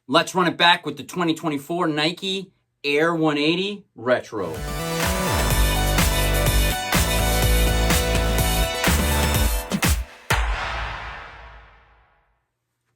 Let's run it back with the 2024 Nike Air 180 Retro.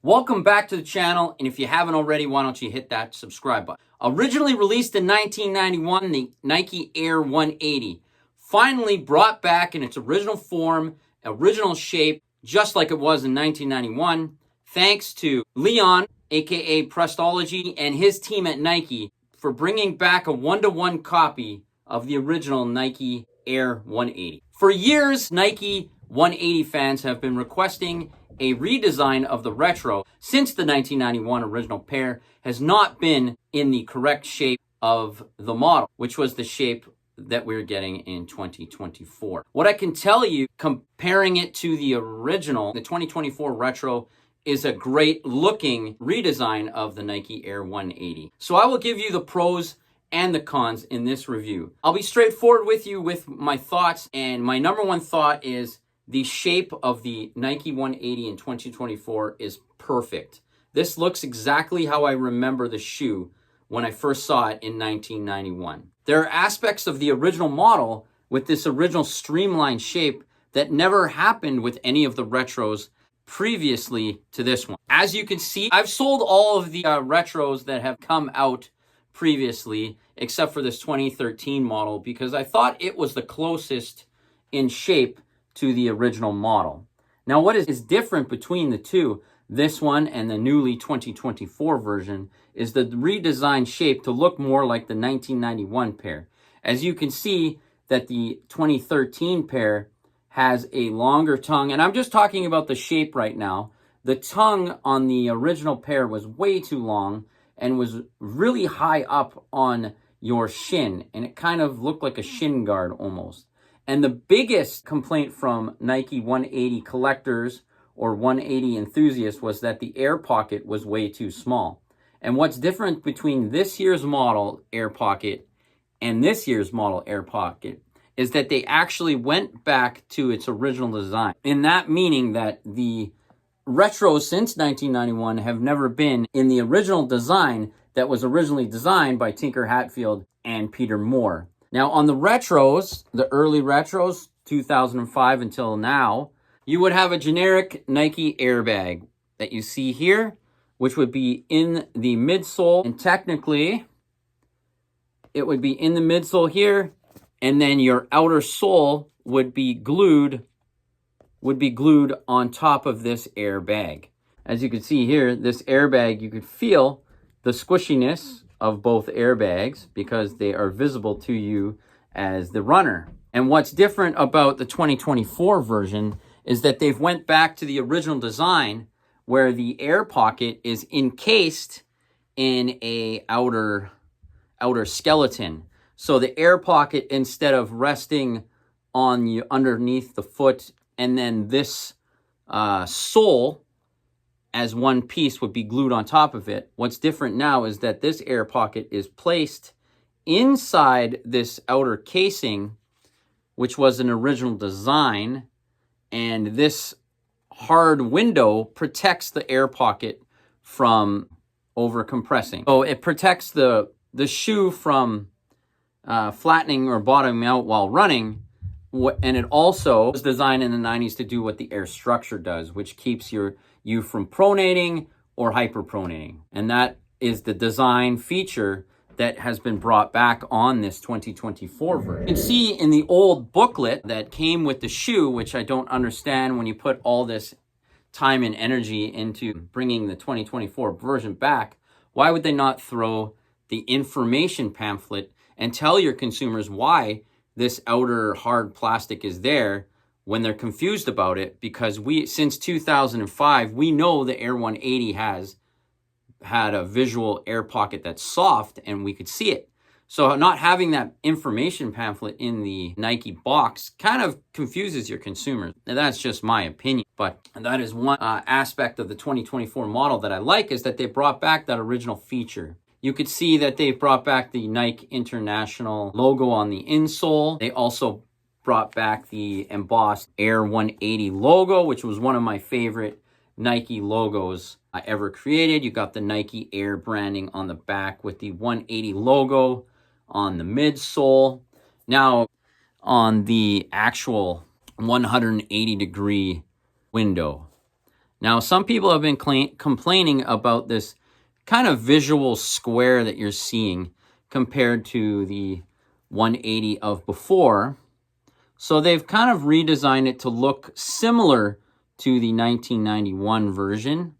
Welcome back to the channel, and if you haven't already, why don't you hit that subscribe button. Originally released in 1991, the Nike Air 180 finally brought back in its original form, original shape, just like it was in 1991, thanks to Leon, aka Prestology, and his team at Nike for bringing back a one-to-one copy of the original Nike Air 180. For years, Nike 180 fans have been requesting a redesign of the retro since the 1991 original pair has not been in the correct shape of the model, which was the shape that we're getting in 2024. What I can tell you, comparing it to the original, the 2024 retro is a great looking redesign of the Nike Air 180. So I will give you the pros and the cons in this review. I'll be straightforward with you with my thoughts, and my number one thought is the shape of the Nike 180 in 2024 is perfect. This looks exactly how I remember the shoe when I first saw it in 1991. There are aspects of the original model with this original streamlined shape that never happened with any of the retros previously to this one. As you can see, I've sold all of the retros that have come out previously, except for this 2013 model, because I thought it was the closest in shape to the original model. Now, what is different between the two, this one and the newly 2024 version, is the redesigned shape to look more like the 1991 pair. As you can see that the 2013 pair has a longer tongue, and I'm just talking about the shape right now. The tongue on the original pair was way too long and was really high up on your shin, and it kind of looked like a shin guard almost. And the biggest complaint from Nike 180 collectors or 180 enthusiasts was that the air pocket was way too small. And what's different between this year's model air pocket and this year's model air pocket is that they actually went back to its original design. In that meaning that the retros since 1991 have never been in the original design that was originally designed by Tinker Hatfield and Peter Moore. Now, on the retros, the early retros, 2005 until now, you would have a generic Nike airbag that you see here, which would be in the midsole. And technically, it would be in the midsole here, and then your outer sole would be glued on top of this airbag. As you can see here, this airbag, you could feel the squishiness of both airbags because they are visible to you as the runner. And what's different about the 2024 version is that they've went back to the original design where the air pocket is encased in a outer skeleton. So the air pocket, instead of resting on you underneath the foot, and then this sole as one piece would be glued on top of it. What's different now is that this air pocket is placed inside this outer casing, which was an original design, and this hard window protects the air pocket from over compressing. So it protects the shoe from flattening or bottoming out while running, and it also was designed in the 90s to do what the air structure does, which keeps you from pronating or hyperpronating. And that is the design feature that has been brought back on this 2024 version. You can see in the old booklet that came with the shoe, which I don't understand when you put all this time and energy into bringing the 2024 version back, why would they not throw the information pamphlet and tell your consumers why this outer hard plastic is there when they're confused about it? Because since 2005, we know the Air 180 has had a visual air pocket that's soft and we could see it. So not having that information pamphlet in the Nike box kind of confuses your consumers. Now, that's just my opinion, but that is one aspect of the 2024 model that I like, is that they brought back that original feature. You could see that they've brought back the Nike International logo on the insole. They also brought back the embossed Air 180 logo, which was one of my favorite Nike logos ever created. You got the Nike Air branding on the back with the 180 logo on the midsole. Now, on the actual 180-degree window. Now, some people have been complaining about this kind of visual square that you're seeing compared to the 180 of before. So they've kind of redesigned it to look similar to the 1991 version,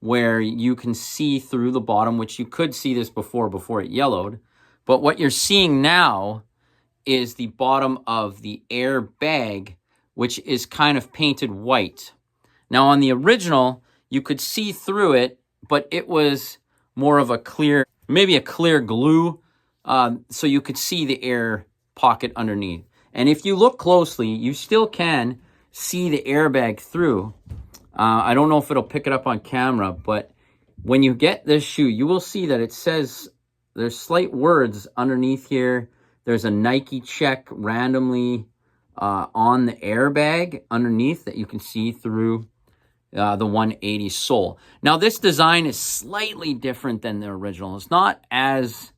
where you can see through the bottom, which you could see this before it yellowed. But what you're seeing now is the bottom of the Air bag, which is kind of painted white. Now on the original, you could see through it, but it was more of a clear, maybe a clear glue, so you could see the Air pocket underneath. And if you look closely, you still can see the airbag through. I don't know if it'll pick it up on camera, but when you get this shoe, you will see that it says, there's slight words underneath here. There's a Nike check randomly on the airbag underneath that you can see through the 180 sole. Now, this design is slightly different than the original. It's not as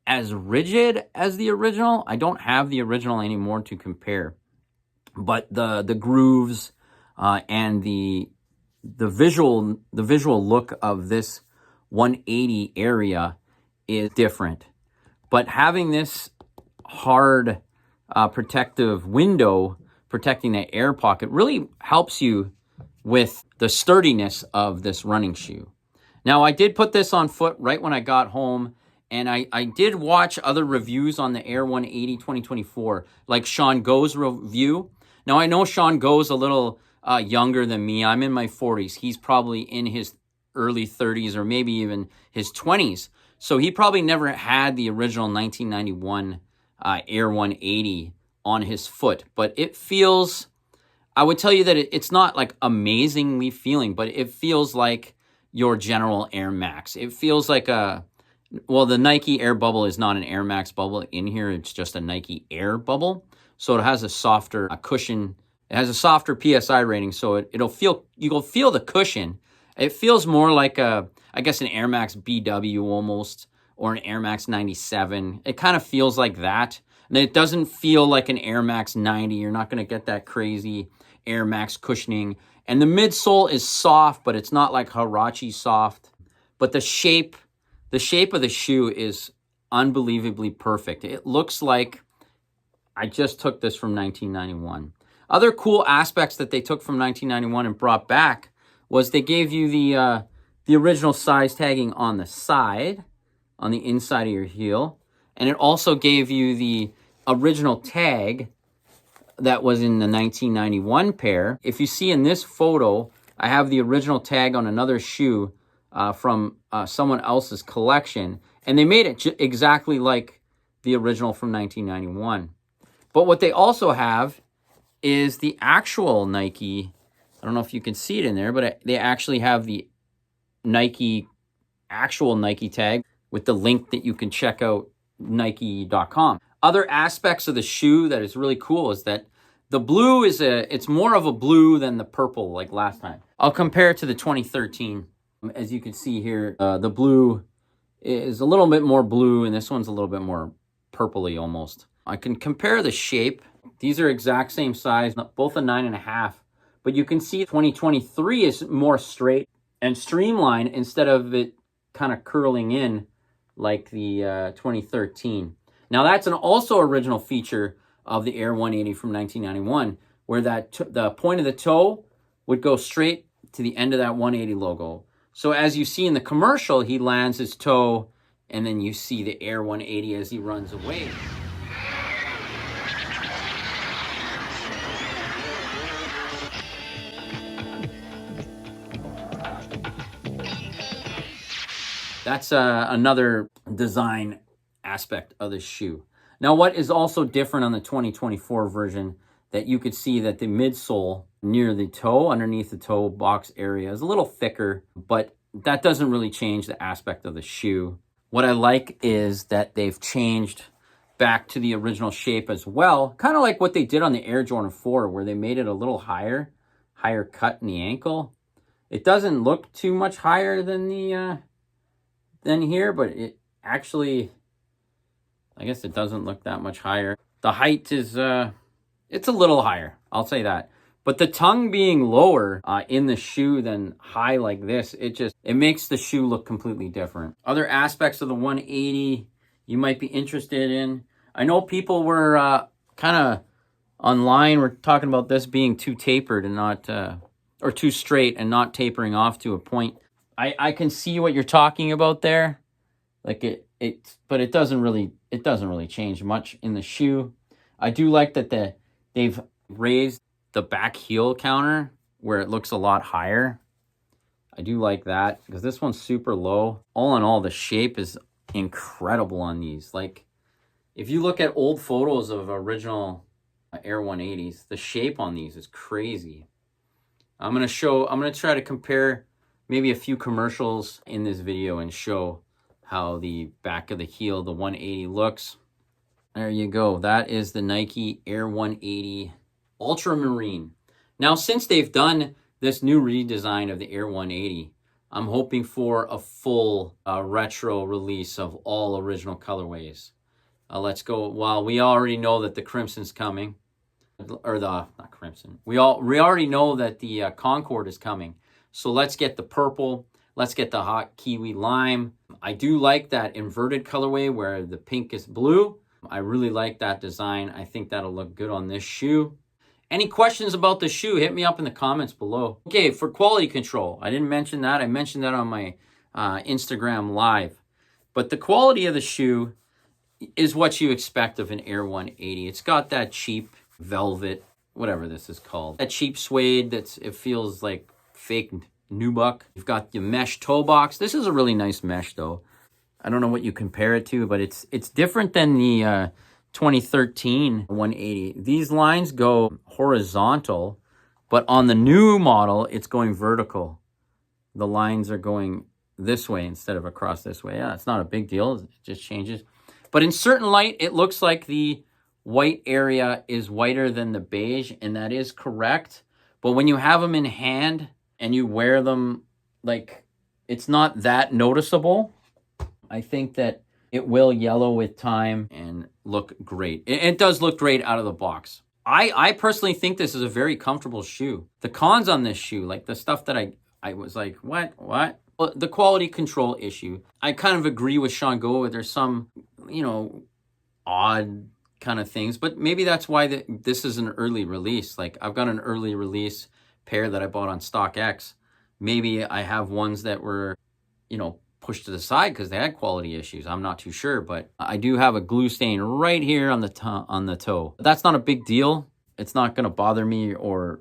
rigid as the original. I don't have the original anymore to compare, but the grooves and the visual look of this 180 area is different. But having this hard protective window protecting that air pocket really helps you with the sturdiness of this running shoe. Now, I did put this on foot right when I got home, and I did watch other reviews on the Air 180 2024, like Sean Go's review. Now, I know Sean Go's a little younger than me. I'm in my 40s. He's probably in his early 30s or maybe even his 20s. So he probably never had the original 1991 Air 180 on his foot. But it feels, I would tell you that it's not like amazingly feeling, but it feels like your general Air Max. It feels like well, the Nike Air bubble is not an Air Max bubble in here. It's just a Nike Air bubble. So it has a softer cushion. It has a softer PSI rating. So you'll feel the cushion. It feels more like I guess an Air Max BW almost, or an Air Max 97. It kind of feels like that. And it doesn't feel like an Air Max 90. You're not going to get that crazy Air Max cushioning. And the midsole is soft, but it's not like Huarache soft. But the shape of the shoe is unbelievably perfect. It looks like I just took this from 1991. Other cool aspects that they took from 1991 and brought back was they gave you the original size tagging on the side, on the inside of your heel. And it also gave you the original tag that was in the 1991 pair. If you see in this photo, I have the original tag on another shoe from someone else's collection. And they made it exactly like the original from 1991. But what they also have is the actual Nike. I don't know if you can see it in there, but they actually have the actual Nike tag with the link that you can check out Nike.com. Other aspects of the shoe that is really cool is that the blue it's more of a blue than the purple like last time. I'll compare it to the 2013. As you can see here, the blue is a little bit more blue and this one's a little bit more purpley almost. I can compare the shape. These are exact same size, both a 9.5, but you can see 2023 is more straight and streamlined instead of it kind of curling in like the 2013. Now that's an also original feature of the Air 180 from 1991, where the point of the toe would go straight to the end of that 180 logo. So as you see in the commercial, he lands his toe, and then you see the Air 180 as he runs away. That's another design aspect of the shoe. Now, what is also different on the 2024 version that you could see that the midsole near the toe, underneath the toe box area, is a little thicker, but that doesn't really change the aspect of the shoe. What I like is that they've changed back to the original shape as well, kind of like what they did on the Air Jordan 4, where they made it a little higher cut in the ankle. It doesn't look too much higher than the than here, but it actually, I guess it doesn't look that much higher. The height is it's a little higher, I'll say that. But the tongue being lower in the shoe than high like this, it makes the shoe look completely different. Other aspects of the 180 you might be interested in. I know people were kind of online were talking about this being too tapered and not, or too straight and not tapering off to a point. I can see what you're talking about there. Like but it doesn't really change much in the shoe. I do like that they've raised the back heel counter where it looks a lot higher. I do like that because this one's super low. All in all, the shape is incredible on these. Like, if you look at old photos of original Air 180s, the shape on these is crazy. I'm going to try to compare maybe a few commercials in this video and show how the back of the heel, the 180 looks. There you go. That is the Nike Air 180 Ultramarine. Now, since they've done this new redesign of the Air 180, I'm hoping for a full retro release of all original colorways. Let's go. Well, we already know that the Crimson's coming, or not Crimson. We already know that the Concord is coming. So let's get the purple. Let's get the hot kiwi lime. I do like that inverted colorway where the pink is blue. I really like that design. I think that'll look good on this shoe. Any questions about the shoe, hit me up in the comments below. Okay, for quality control, I didn't mention that. I mentioned that on my Instagram live. But the quality of the shoe is what you expect of an Air 180. It's got that cheap velvet, whatever this is called. That cheap suede it feels like fake nubuck. You've got your mesh toe box. This is a really nice mesh though. I don't know what you compare it to, but it's different than the 2013 180. These lines go horizontal, but on the new model, it's going vertical. The lines are going this way instead of across this way. Yeah, it's not a big deal. It just changes. But in certain light, it looks like the white area is whiter than the beige, and that is correct. But when you have them in hand and you wear them, like, it's not that noticeable. I think that it will yellow with time and look great. It does look great out of the box. I personally think this is a very comfortable shoe. The cons on this shoe, like the stuff that I was like, what? Well, the quality control issue. I kind of agree with Sean Go. There's some, odd kind of things, but maybe that's why this is an early release. Like, I've got an early release pair that I bought on StockX. Maybe I have ones that were, pushed to the side because they had quality issues. I'm not too sure, but I do have a glue stain right here on the toe. That's not a big deal. It's not going to bother me or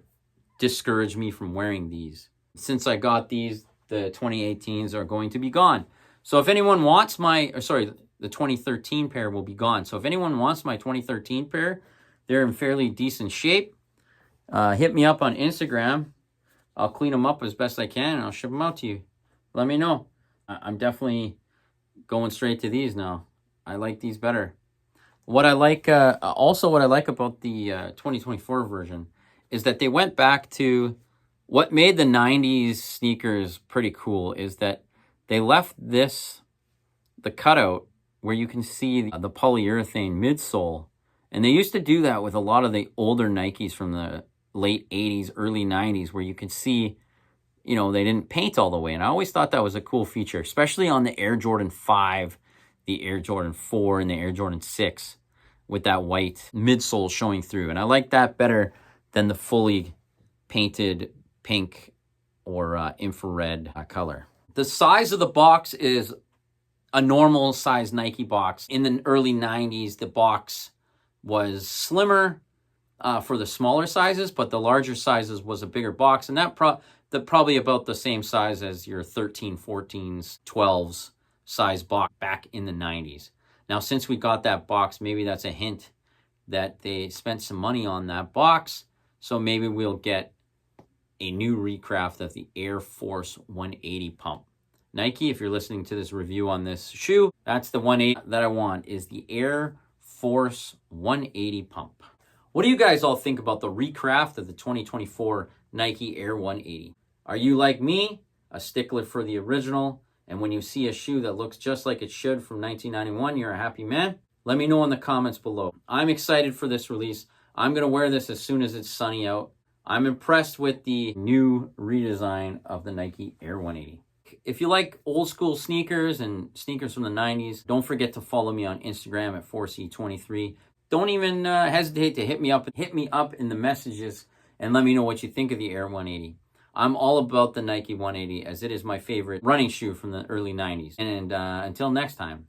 discourage me from wearing these. Since I got these, the 2018s are going to be gone. So if anyone wants the 2013 pair will be gone. So if anyone wants my 2013 pair, they're in fairly decent shape. Hit me up on Instagram. I'll clean them up as best I can and I'll ship them out to you. Let me know. I'm definitely going straight to these now. I like these better. What I like about the 2024 version is that they went back to what made the 90s sneakers pretty cool, is that they left the cutout where you can see the polyurethane midsole. And they used to do that with a lot of the older Nikes from the late 80s, early 90s, where you could see, they didn't paint all the way. And I always thought that was a cool feature, especially on the Air Jordan 5, the Air Jordan 4, and the Air Jordan 6 with that white midsole showing through. And I like that better than the fully painted pink or infrared color. The size of the box is a normal size Nike box. In the early 90s, the box was slimmer for the smaller sizes, but the larger sizes was a bigger box. And that probably about the same size as your 13, 14s, 12s size box back in the 90s. Now, since we got that box, maybe that's a hint that they spent some money on that box. So maybe we'll get a new recraft of the Air Force 180 pump. Nike, if you're listening to this review on this shoe, that's the 180 that I want, is the Air Force 180 pump. What do you guys all think about the recraft of the 2024 Nike Air 180? Are you like me, a stickler for the original, and when you see a shoe that looks just like it should from 1991, you're a happy man? Let me know in the comments below. I'm excited for this release. I'm going to wear this as soon as it's sunny out. I'm impressed with the new redesign of the Nike Air 180. If you like old school sneakers and sneakers from the 90s, don't forget to follow me on Instagram at 4C23. Don't even hesitate to hit me up in the messages and let me know what you think of the Air 180. I'm all about the Nike 180 as it is my favorite running shoe from the early 90s. And until next time.